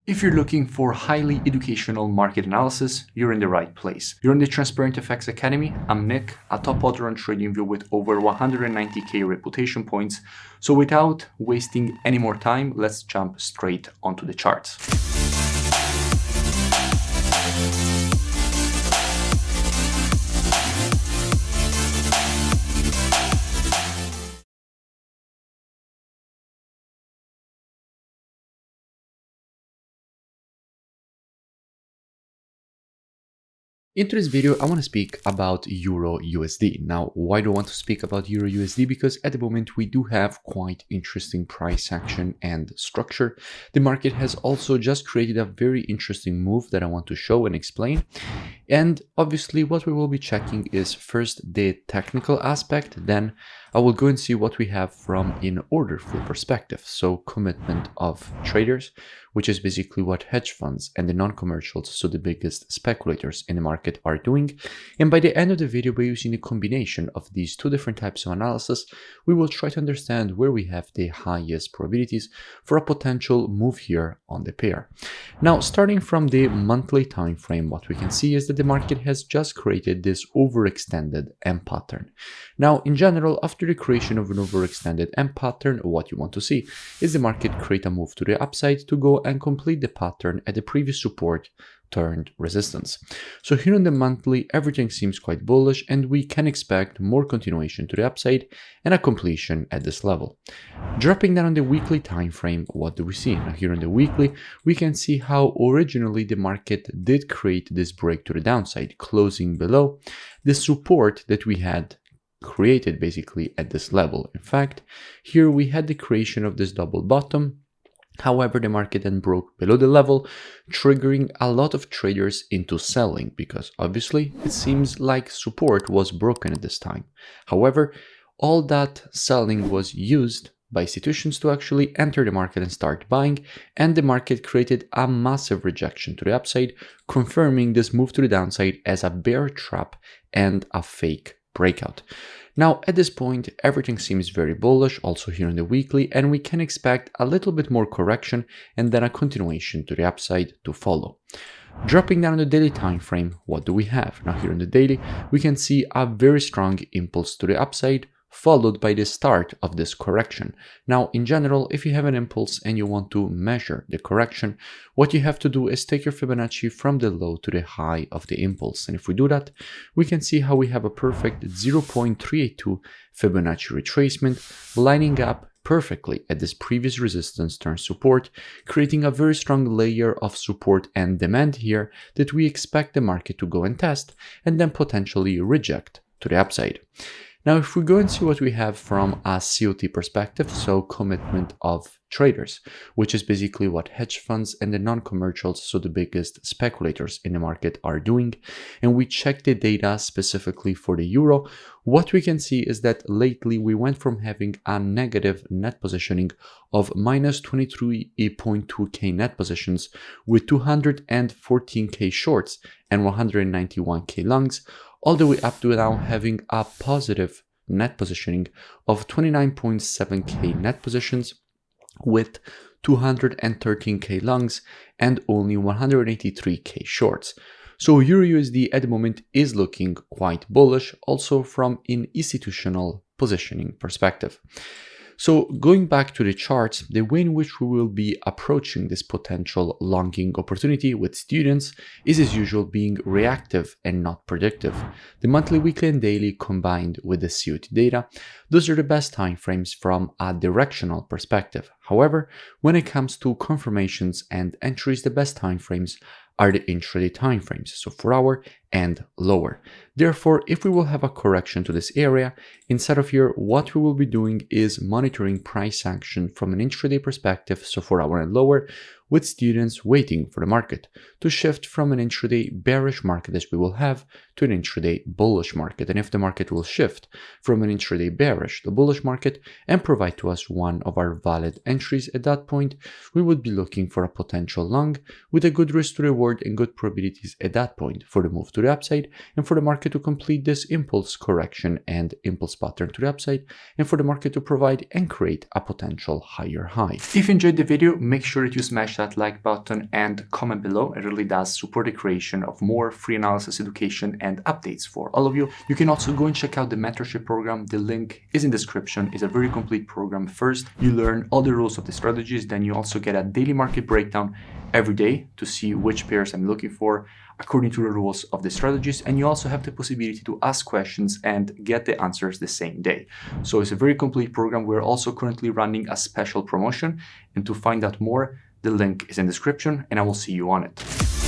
If you're looking for highly educational market analysis, you're in the right place. You're in the Transparent FX Academy. I'm Nick, a top author on TradingView with over 190k reputation points. So without wasting any more time, let's jump straight onto the charts. In today's video, I want to speak about Euro USD. Now, why do I want to speak about Euro USD? Because at the moment, we do have quite interesting price action and structure. The market has also just created a very interesting move that I want to show and explain. And obviously, what we will be checking is first the technical aspect, then I will go and see what we have from an order flow perspective. So commitment of traders, which is basically what hedge funds and the non-commercials, so the biggest speculators in the market, are doing. And by the end of the video, by using a combination of these two different types of analysis, we will try to understand where we have the highest probabilities for a potential move here on the pair. Now, starting from the monthly time frame, what we can see is that the market has just created this overextended M pattern. Now, in general, after the creation of an overextended M pattern, what you want to see is the market create a move to the upside to go and complete the pattern at the previous support turned resistance. So here on the monthly, everything seems quite bullish and we can expect more continuation to the upside and a completion at this level. Dropping down on the weekly time frame, what do we see? Now here on the weekly, we can see how originally the market did create this break to the downside, closing below the support that we had created basically at this level. In fact, here we had the creation of this double bottom. However, the market then broke below the level, triggering a lot of traders into selling because obviously it seems like support was broken at this time. However, all that selling was used by institutions to actually enter the market and start buying, and the market created a massive rejection to the upside, confirming this move to the downside as a bear trap and a fake breakout. Now, at this point, everything seems very bullish, also here in the weekly, and we can expect a little bit more correction and then a continuation to the upside to follow. Dropping down the daily time frame, what do we have? Now, here in the daily, we can see a very strong impulse to the upside, followed by the start of this correction. Now, in general, if you have an impulse and you want to measure the correction, what you have to do is take your Fibonacci from the low to the high of the impulse. And if we do that, we can see how we have a perfect 0.382 Fibonacci retracement lining up perfectly at this previous resistance turn support, creating a very strong layer of support and demand here that we expect the market to go and test and then potentially reject to the upside. Now, if we go and see what we have from a COT perspective, so commitment of traders, which is basically what hedge funds and the non-commercials, so the biggest speculators in the market, are doing, and we check the data specifically for the euro, what we can see is that lately we went from having a negative net positioning of minus 23.2k net positions with 214k shorts and 191k longs, all the way up to now having a positive net positioning of 29.7k net positions with 213k longs and only 183k shorts. So Euro USD at the moment is looking quite bullish, also from an institutional positioning perspective. So going back to the charts, the way in which we will be approaching this potential longing opportunity with students is as usual being reactive and not predictive. The monthly, weekly, and daily combined with the COT data, those are the best time frames from a directional perspective. However, when it comes to confirmations and entries, the best time frames are the intraday time frames, so 4 hour and lower. Therefore, if we will have a correction to this area, instead of here, what we will be doing is monitoring price action from an intraday perspective, so 4 hour and lower, with students waiting for the market to shift from an intraday bearish market as we will have to an intraday bullish market. And if the market will shift from an intraday bearish to bullish market and provide to us one of our valid entries at that point, we would be looking for a potential long with a good risk to reward and good probabilities at that point for the move to the upside and for the market to complete this impulse correction and impulse pattern to the upside and for the market to provide and create a potential higher high. If you enjoyed the video, make sure that you smash that like button and comment below. It really does support the creation of more free analysis education and updates for all of you. You can also go and check out the mentorship program. The link is in the description. It's a very complete program. First, you learn all the rules of the strategies. Then you also get a daily market breakdown every day to see which pairs I'm looking for according to the rules of the strategies. And you also have the possibility to ask questions and get the answers the same day. So it's a very complete program. We're also currently running a special promotion. And to find out more, the link is in the description and I will see you on it.